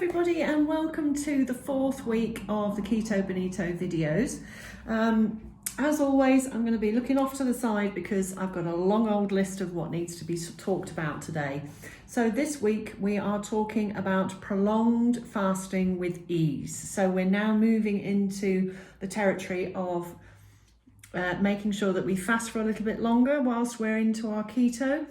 everybody, and welcome to the fourth week of the Keto Bonito videos. As always, I'm going to be looking off to the side because I've got a long old list of what needs to be talked about today. So this week we are talking about prolonged fasting with ease. So we're now moving into the territory of making sure that we fast for a little bit longer whilst we're into our keto.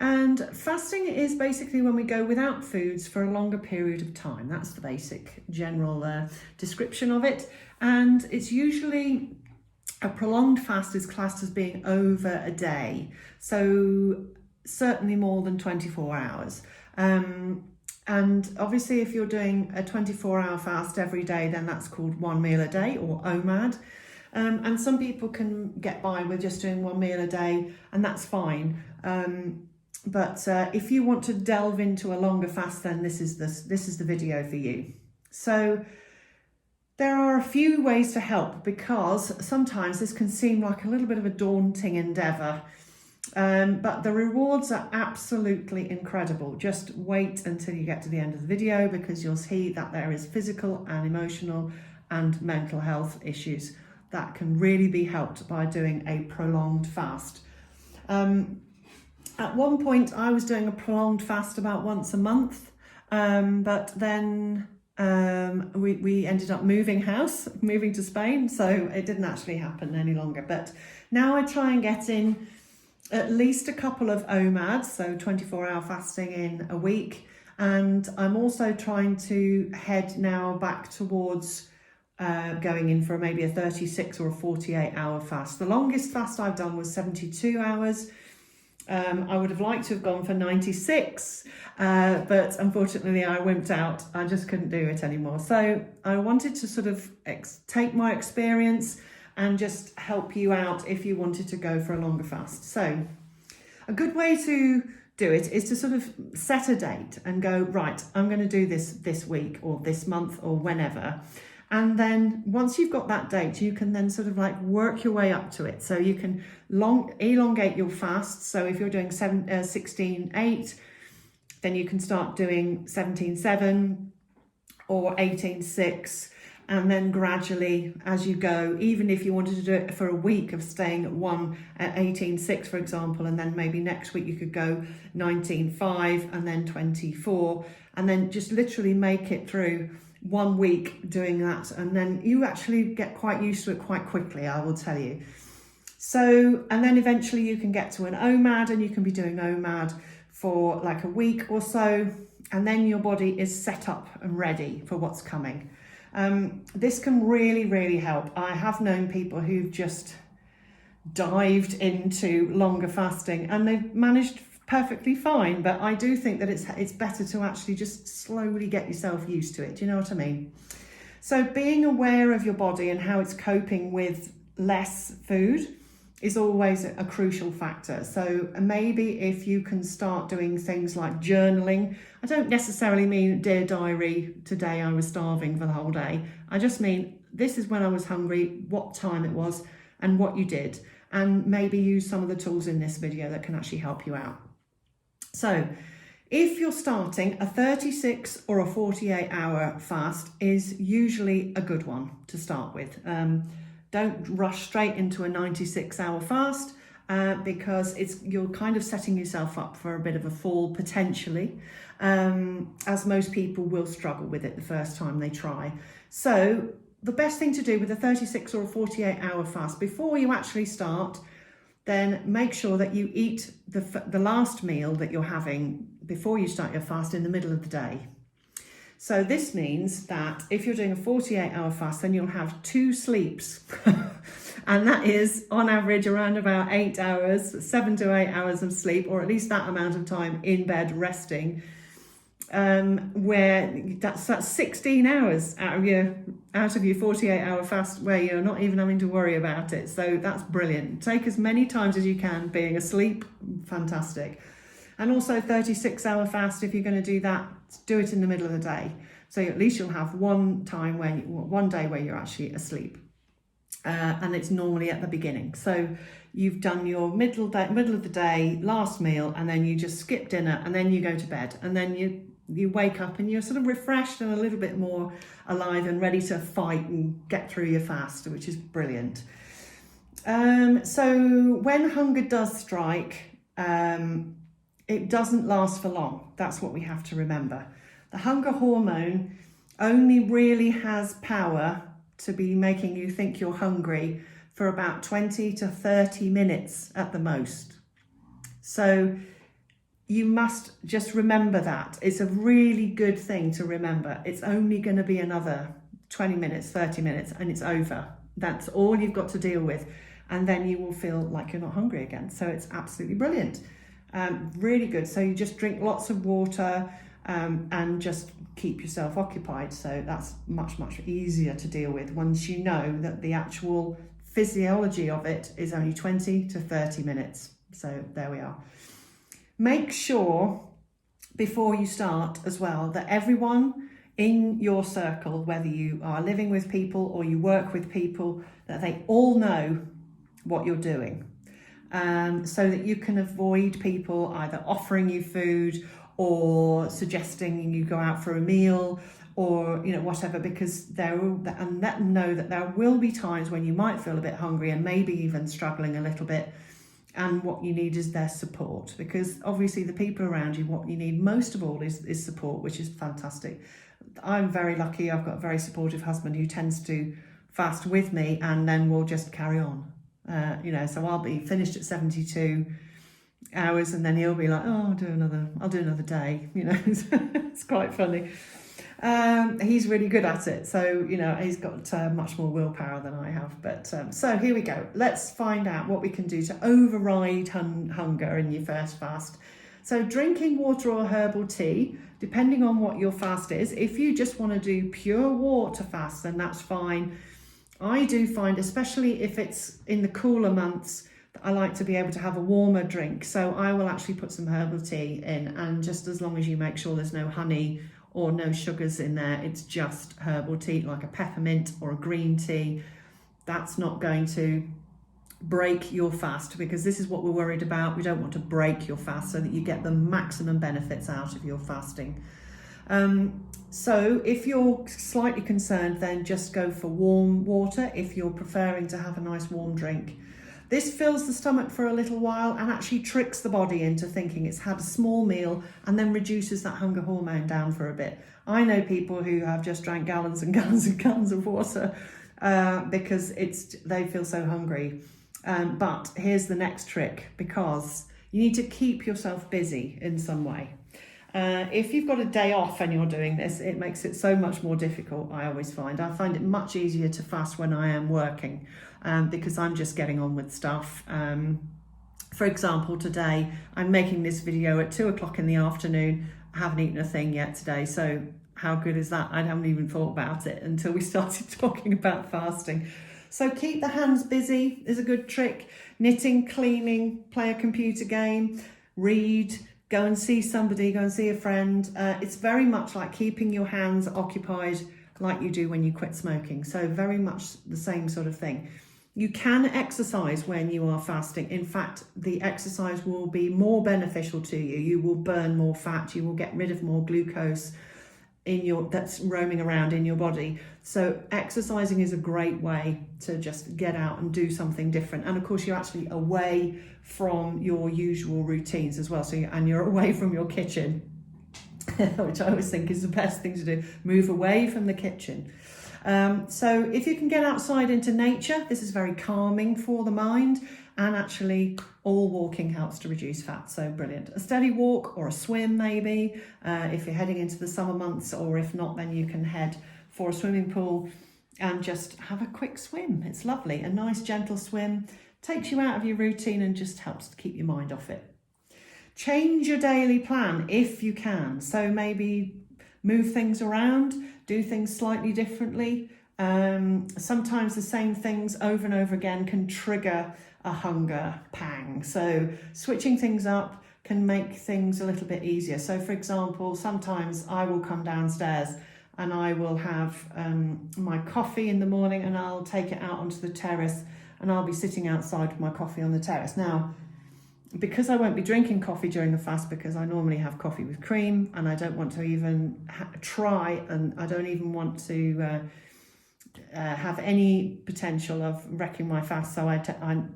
And fasting is basically when we go without foods for a longer period of time. That's the basic general description of it. And it's usually a prolonged fast is classed as being over a day. So certainly more than 24 hours. And obviously if you're doing a 24-hour fast every day, then that's called 1 meal a day or OMAD. And some people can get by with just doing 1 meal a day, and that's fine. But if you want to delve into a longer fast, then this is the video for you. So there are a few ways to help, because sometimes this can seem like a little bit of a daunting endeavour. But the rewards are absolutely incredible. Just wait until you get to the end of the video, because you'll see that there is physical and emotional and mental health issues that can really be helped by doing a prolonged fast. At one point, I was doing a prolonged fast about once a month, but then we ended up moving to Spain, so it didn't actually happen any longer. But now I try and get in at least a couple of OMADs, so 24-hour fasting in a week, and I'm also trying to head now back towards going in for maybe a 36 or a 48-hour fast. The longest fast I've done was 72 hours. I would have liked to have gone for 96, but unfortunately I wimped out. I just couldn't do it anymore. So I wanted to sort of take my experience and just help you out if you wanted to go for a longer fast. So a good way to do it is to sort of set a date and go, right, I'm going to do this week or this month or whenever. And then once you've got that date, you can then sort of like work your way up to it. So you can elongate your fast. So if you're doing 16-8, then you can start doing 17-7 or 18-6. And then gradually as you go, even if you wanted to do it for a week of staying at 18-6, for example, and then maybe next week you could go 19-5 and then 24, and then just literally make it through 1 week doing that, and then you actually get quite used to it quite quickly, I will tell you. So, and then eventually you can get to an OMAD, and you can be doing OMAD for like a week or so, and then your body is set up and ready for what's coming. This can really help. I have known people who've just dived into longer fasting and they've managed perfectly fine, but I do think that it's better to actually just slowly get yourself used to it. Do you know what I mean? So being aware of your body and how it's coping with less food is always a crucial factor. So maybe if you can start doing things like journaling. I don't necessarily mean dear diary, today I was starving for the whole day. I just mean this is when I was hungry, what time it was and what you did, and maybe use some of the tools in this video that can actually help you out. So if you're starting, a 36 or a 48-hour fast is usually a good one to start with. Don't rush straight into a 96-hour fast because you're kind of setting yourself up for a bit of a fall potentially, as most people will struggle with it the first time they try. So the best thing to do with a 36 or a 48-hour fast before you actually start, then make sure that you eat the last meal that you're having before you start your fast in the middle of the day. So this means that if you're doing a 48-hour fast, then you'll have 2 sleeps. And that is on average around about 8 hours, 7 to 8 hours of sleep, or at least that amount of time in bed resting. Where that's 16 hours out of your 48-hour fast where you're not even having to worry about it. So that's brilliant. Take as many times as you can being asleep. Fantastic. And also 36-hour fast, if you're going to do that, do it in the middle of the day. So at least you'll have one day where you're actually asleep. And it's normally at the beginning. So you've done your middle of the day, last meal, and then you just skip dinner, and then you go to bed, and then You wake up and you're sort of refreshed and a little bit more alive and ready to fight and get through your fast, which is brilliant. So when hunger does strike, it doesn't last for long. That's what we have to remember. The hunger hormone only really has power to be making you think you're hungry for about 20 to 30 minutes at the most. So you must just remember that. It's a really good thing to remember. It's only going to be another 20 minutes, 30 minutes, and it's over. That's all you've got to deal with. And then you will feel like you're not hungry again. So it's absolutely brilliant. Really good. So you just drink lots of water and just keep yourself occupied. So that's much, much easier to deal with once you know that the actual physiology of it is only 20 to 30 minutes. So there we are. Make sure before you start as well that everyone in your circle, whether you are living with people or you work with people, that they all know what you're doing, so that you can avoid people either offering you food or suggesting you go out for a meal or whatever, because and let them know that there will be times when you might feel a bit hungry and maybe even struggling a little bit. And what you need is their support, because obviously the people around you, what you need most of all is support, which is fantastic. I'm very lucky. I've got a very supportive husband who tends to fast with me, and then we'll just carry on. So I'll be finished at 72 hours, and then he'll be like, "Oh, I'll do another day." It's quite funny. He's really good at it, so he's got much more willpower than I have. But so here we go. Let's find out what we can do to override hunger in your first fast. So drinking water or herbal tea, depending on what your fast is. If you just want to do pure water fast, then that's fine. I do find, especially if it's in the cooler months, that I like to be able to have a warmer drink. So I will actually put some herbal tea in, and just as long as you make sure there's no honey or no sugars in there, it's just herbal tea, like a peppermint or a green tea. That's not going to break your fast, because this is what we're worried about. We don't want to break your fast, so that you get the maximum benefits out of your fasting. So if you're slightly concerned, then just go for warm water if you're preferring to have a nice warm drink. This fills the stomach for a little while and actually tricks the body into thinking it's had a small meal, and then reduces that hunger hormone down for a bit. I know people who have just drank gallons and gallons and gallons of water because they feel so hungry. But here's the next trick, because you need to keep yourself busy in some way. If you've got a day off and you're doing this, it makes it so much more difficult. I find it much easier to fast when I am working, because I'm just getting on with stuff. For example, today I'm making this video at 2:00 in the afternoon. I haven't eaten a thing yet today, so how good is that? I haven't even thought about it until we started talking about fasting. So keep the hands busy is a good trick. Knitting, cleaning, play a computer game, read, go and see somebody, go and see a friend. It's very much like keeping your hands occupied like you do when you quit smoking. So very much the same sort of thing. You can exercise when you are fasting. In fact, the exercise will be more beneficial to you. You will burn more fat. You will get rid of more glucose that's roaming around in your body. So exercising is a great way to just get out and do something different. And of course, you're actually away from your usual routines as well. And you're away from your kitchen, which I always think is the best thing to do. Move away from the kitchen. So if you can get outside into nature, this is very calming for the mind, and actually all walking helps to reduce fat. So brilliant. A steady walk or a swim maybe, if you're heading into the summer months, or if not, then you can head for a swimming pool and just have a quick swim. It's lovely. A nice gentle swim takes you out of your routine and just helps to keep your mind off it. Change your daily plan if you can. So maybe move things around, do things slightly differently. Sometimes the same things over and over again can trigger a hunger pang. So switching things up can make things a little bit easier. So for example, sometimes I will come downstairs and I will have my coffee in the morning, and I'll take it out onto the terrace, and I'll be sitting outside with my coffee on the terrace. Now, because I won't be drinking coffee during the fast, because I normally have coffee with cream, and I don't want to even try, and I don't even want to have any potential of wrecking my fast, so I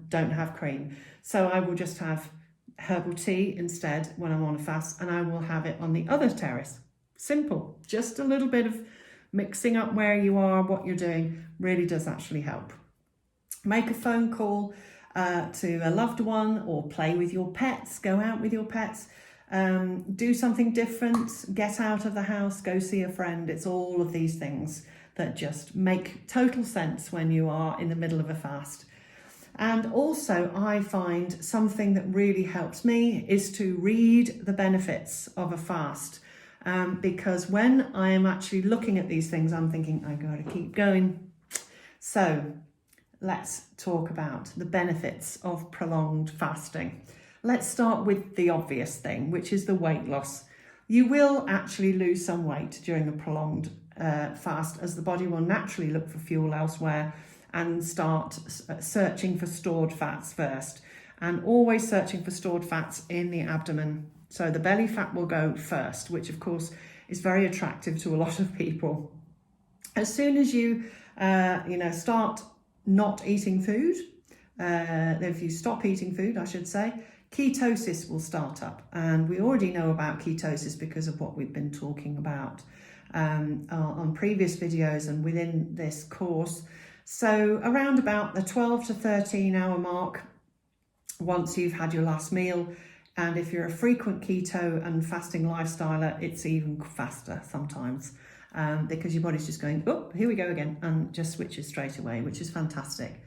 don't have cream. So I will just have herbal tea instead when I'm on a fast, and I will have it on the other terrace. Simple. Just a little bit of mixing up where you are, what you're doing, really does actually help. Make a phone call to a loved one, or play with your pets, go out with your pets, do something different, get out of the house, go see a friend. It's all of these things that just make total sense when you are in the middle of a fast. And also, I find something that really helps me is to read the benefits of a fast. Because when I am actually looking at these things, I'm thinking, I've got to keep going. So let's talk about the benefits of prolonged fasting. Let's start with the obvious thing, which is the weight loss. You will actually lose some weight during a prolonged fast, as the body will naturally look for fuel elsewhere and start searching for stored fats first, and always searching for stored fats in the abdomen. So the belly fat will go first, which of course is very attractive to a lot of people. As soon as you start not eating food, if you stop eating food, I should say, ketosis will start up. And we already know about ketosis because of what we've been talking about on previous videos and within this course. So around about the 12 to 13 hour mark, once you've had your last meal, and if you're a frequent keto and fasting lifestyler, it's even faster sometimes, because your body's just going, oh, here we go again, and just switches straight away, which is fantastic.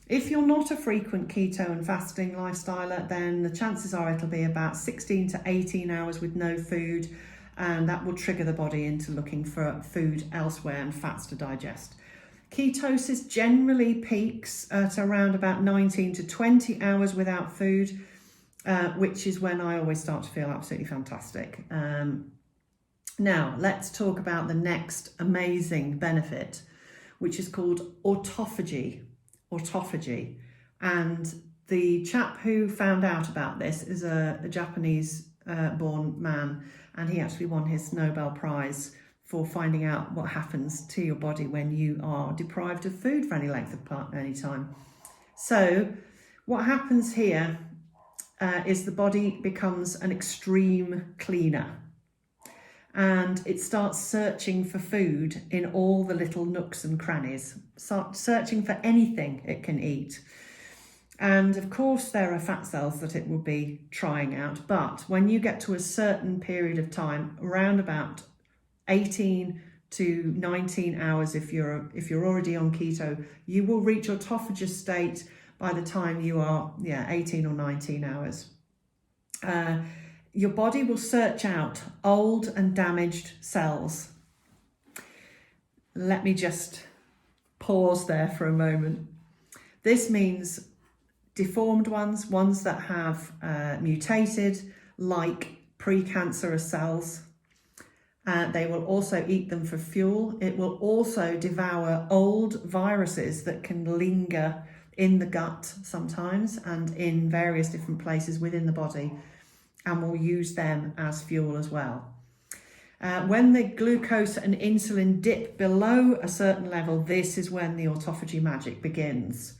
If you're not a frequent keto and fasting lifestyler, then the chances are it'll be about 16 to 18 hours with no food, and that will trigger the body into looking for food elsewhere and fats to digest. Ketosis generally peaks at around about 19 to 20 hours without food, which is when I always start to feel absolutely fantastic. Now, let's talk about the next amazing benefit, which is called autophagy. Autophagy. And the chap who found out about this is a Japanese born man, and he actually won his Nobel Prize for finding out what happens to your body when you are deprived of food for any length of any time. So what happens here is the body becomes an extreme cleaner, and it starts searching for food in all the little nooks and crannies, searching for anything it can eat. And of course there are fat cells that it will be trying out, but when you get to a certain period of time, around about 18 to 19 hours, if you're already on keto, you will reach autophagus state by the time you are 18 or 19 hours. Your body will search out old and damaged cells. Let me just pause there for a moment. This means deformed ones that have mutated, like precancerous cells. They will also eat them for fuel. It will also devour old viruses that can linger in the gut sometimes and in various different places within the body, and will use them as fuel as well. When the glucose and insulin dip below a certain level, this is when the autophagy magic begins.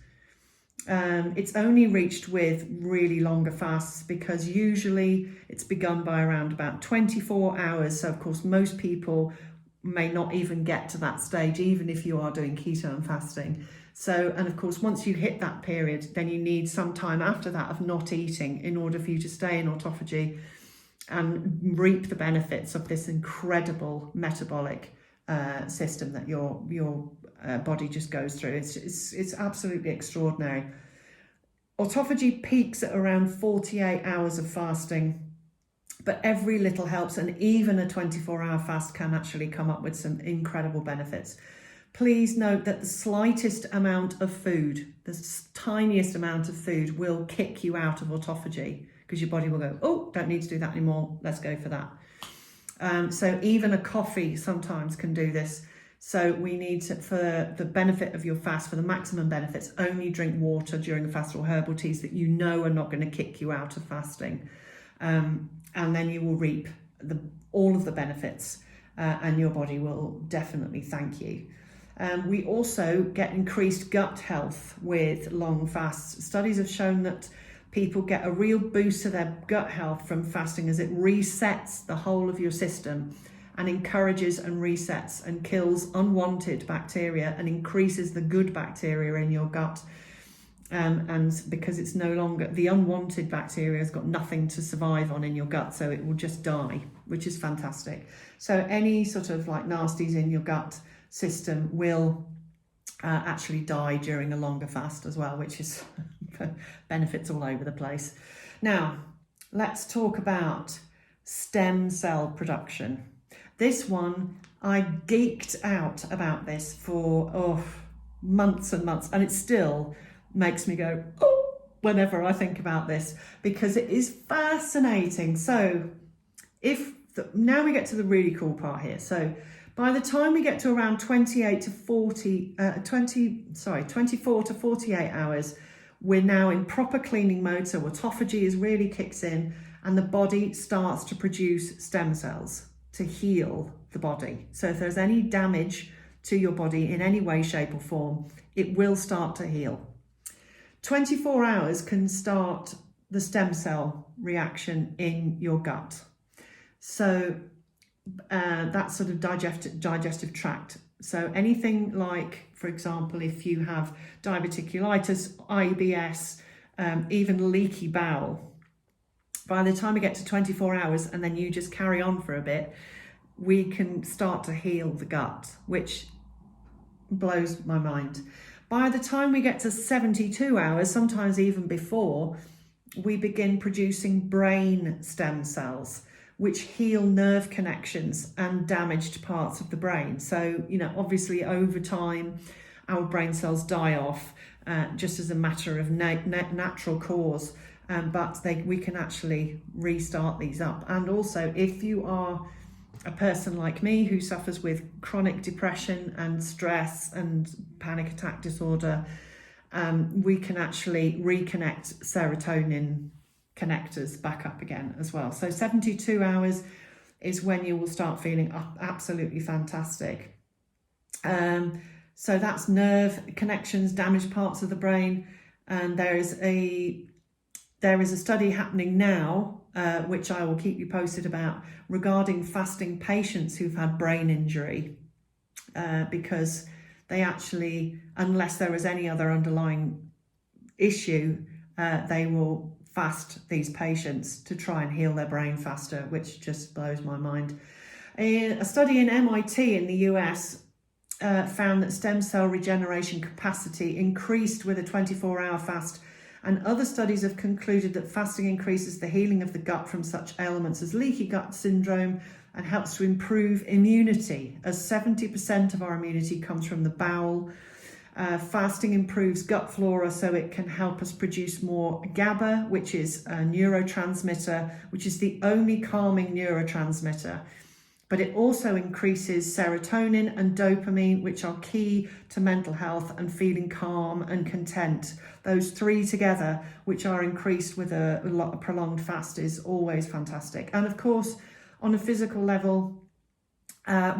It's only reached with really longer fasts, because usually it's begun by around about 24 hours. So of course, most people may not even get to that stage, even if you are doing keto and fasting. So, and of course, once you hit that period, then you need some time after that of not eating in order for you to stay in autophagy and reap the benefits of this incredible metabolic system that your body just goes through. It's absolutely extraordinary. Autophagy peaks at around 48 hours of fasting, but every little helps, and even a 24-hour fast can actually come up with some incredible benefits. Please note that the slightest amount of food, the tiniest amount of food, will kick you out of autophagy, because your body will go, oh, don't need to do that anymore, let's go for that. So even a coffee sometimes can do this. So we need to, for the benefit of your fast, for the maximum benefits, only drink water during a fast or herbal teas that you know are not going to kick you out of fasting. And then you will reap all of the benefits, and your body will definitely thank you. We also get increased gut health with long fasts. Studies have shown that people get a real boost to their gut health from fasting, as it resets the whole of your system and encourages and resets and kills unwanted bacteria and increases the good bacteria in your gut. And because it's no longer, the unwanted bacteria has got nothing to survive on in your gut, so it will just die, which is fantastic. So any sort of like nasties in your gut system will actually die during a longer fast as well, which is benefits all over the place. Now, let's talk about stem cell production. This one, I geeked out about this for months and months, and it still makes me go, oh, whenever I think about this, because it is fascinating. So now we get to the really cool part here. So by the time we get to around 24 to 48 hours, we're now in proper cleaning mode. So autophagy is really kicks in, and the body starts to produce stem cells to heal the body. So if there's any damage to your body in any way, shape or form, it will start to heal. 24 hours can start the stem cell reaction in your gut. So that's sort of digestive tract. So anything like, for example, if you have diverticulitis, IBS, even leaky bowel, by the time we get to 24 hours and then you just carry on for a bit, we can start to heal the gut, which blows my mind. By the time we get to 72 hours, sometimes even before, we begin producing brain stem cells, which heal nerve connections and damaged parts of the brain. So, obviously over time, our brain cells die off just as a matter of natural cause, but we can actually restart these up. And also, if you are a person like me who suffers with chronic depression and stress and panic attack disorder, we can actually reconnect serotonin connectors back up again as well. So 72 hours is when you will start feeling absolutely fantastic. So that's nerve connections, damaged parts of the brain. And there is a study happening now, which I will keep you posted about, regarding fasting patients who've had brain injury, because they actually, unless there is any other underlying issue, they will fast these patients to try and heal their brain faster, which just blows my mind. A study in MIT in the US found that stem cell regeneration capacity increased with a 24-hour fast, and other studies have concluded that fasting increases the healing of the gut from such ailments as leaky gut syndrome and helps to improve immunity, as 70% of our immunity comes from the bowel. Fasting improves gut flora, so it can help us produce more GABA, which is a neurotransmitter, which is the only calming neurotransmitter. But it also increases serotonin and dopamine, which are key to mental health and feeling calm and content. Those three together, which are increased with a prolonged fast, is always fantastic. And of course, on a physical level,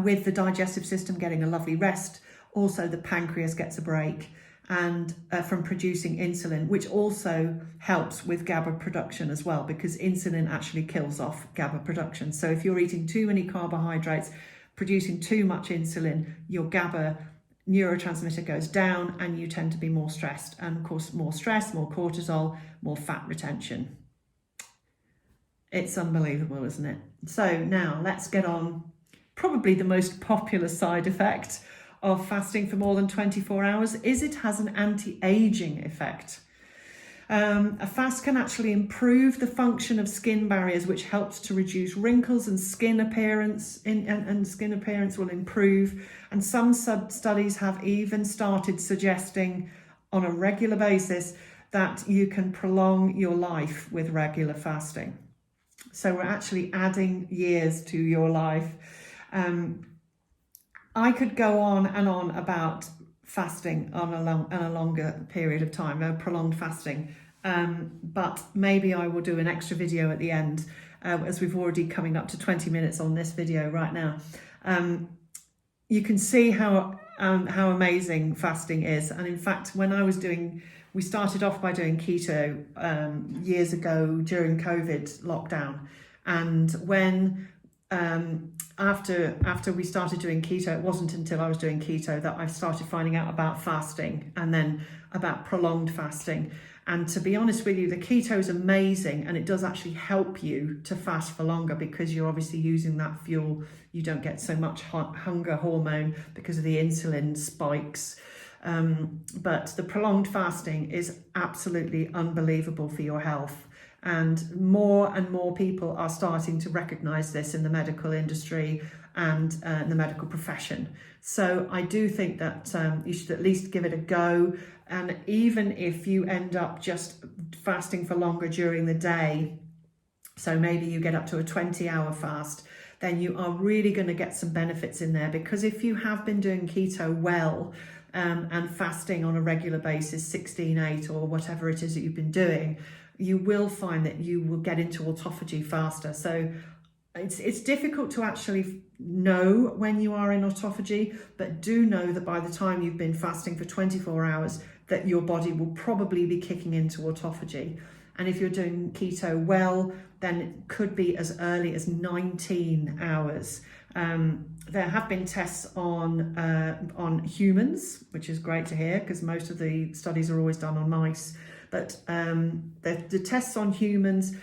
with the digestive system getting a lovely rest, also the pancreas gets a break and from producing insulin, which also helps with GABA production as well, because insulin actually kills off GABA production. So if you're eating too many carbohydrates, producing too much insulin, your GABA neurotransmitter goes down and you tend to be more stressed. And of course, more stress, more cortisol, more fat retention. It's unbelievable, isn't it? So now let's get on probably the most popular side effect of fasting for more than 24 hours is it has an anti-aging effect. A fast can actually improve the function of skin barriers, which helps to reduce wrinkles and skin appearance, and skin appearance will improve. And some studies have even started suggesting on a regular basis that you can prolong your life with regular fasting. So we're actually adding years to your life. I could go on about fasting on a longer period of time, prolonged fasting. But maybe I will do an extra video at the end, as we've already coming up to 20 minutes on this video right now. You can see how amazing fasting is. And in fact, when we started off by doing keto years ago during COVID lockdown. And when after we started doing keto, it wasn't until I was doing keto that I started finding out about fasting, and then about prolonged fasting. And to be honest with you, the keto is amazing, and it does actually help you to fast for longer because you're obviously using that fuel. You don't get so much hunger hormone because of the insulin spikes. But the prolonged fasting is absolutely unbelievable for your health. And more people are starting to recognize this in the medical industry and the medical profession. So I do think that you should at least give it a go. And even if you end up just fasting for longer during the day, so maybe you get up to a 20-hour fast, then you are really going to get some benefits in there. Because if you have been doing keto well and fasting on a regular basis, 16/8 or whatever it is that you've been doing, you will find that you will get into autophagy faster. So it's difficult to actually know when you are in autophagy, but do know that by the time you've been fasting for 24 hours, that your body will probably be kicking into autophagy. And if you're doing keto well, then it could be as early as 19 hours. There have been tests on humans, which is great to hear because most of the studies are always done on mice. But the tests on humans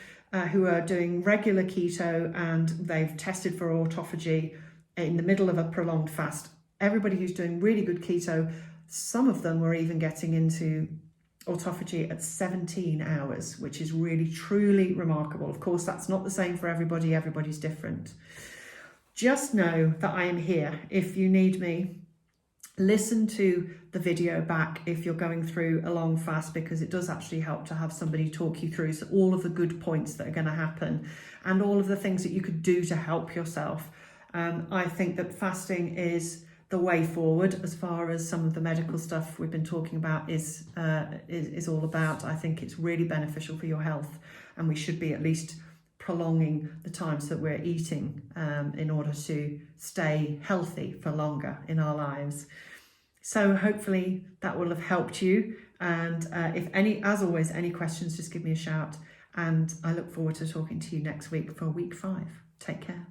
who are doing regular keto and they've tested for autophagy in the middle of a prolonged fast, everybody who's doing really good keto, some of them were even getting into autophagy at 17 hours, which is really, truly remarkable. Of course, that's not the same for everybody. Everybody's different. Just know that I am here if you need me. Listen to the video back if you're going through a long fast, because it does actually help to have somebody talk you through all of the good points that are going to happen and all of the things that you could do to help yourself. I think that fasting is the way forward as far as some of the medical stuff we've been talking about is all about. I think it's really beneficial for your health, and we should be at least prolonging the times that we're eating in order to stay healthy for longer in our lives. So hopefully that will have helped you. And if as always, any questions, just give me a shout. And I look forward to talking to you next week for week 5. Take care.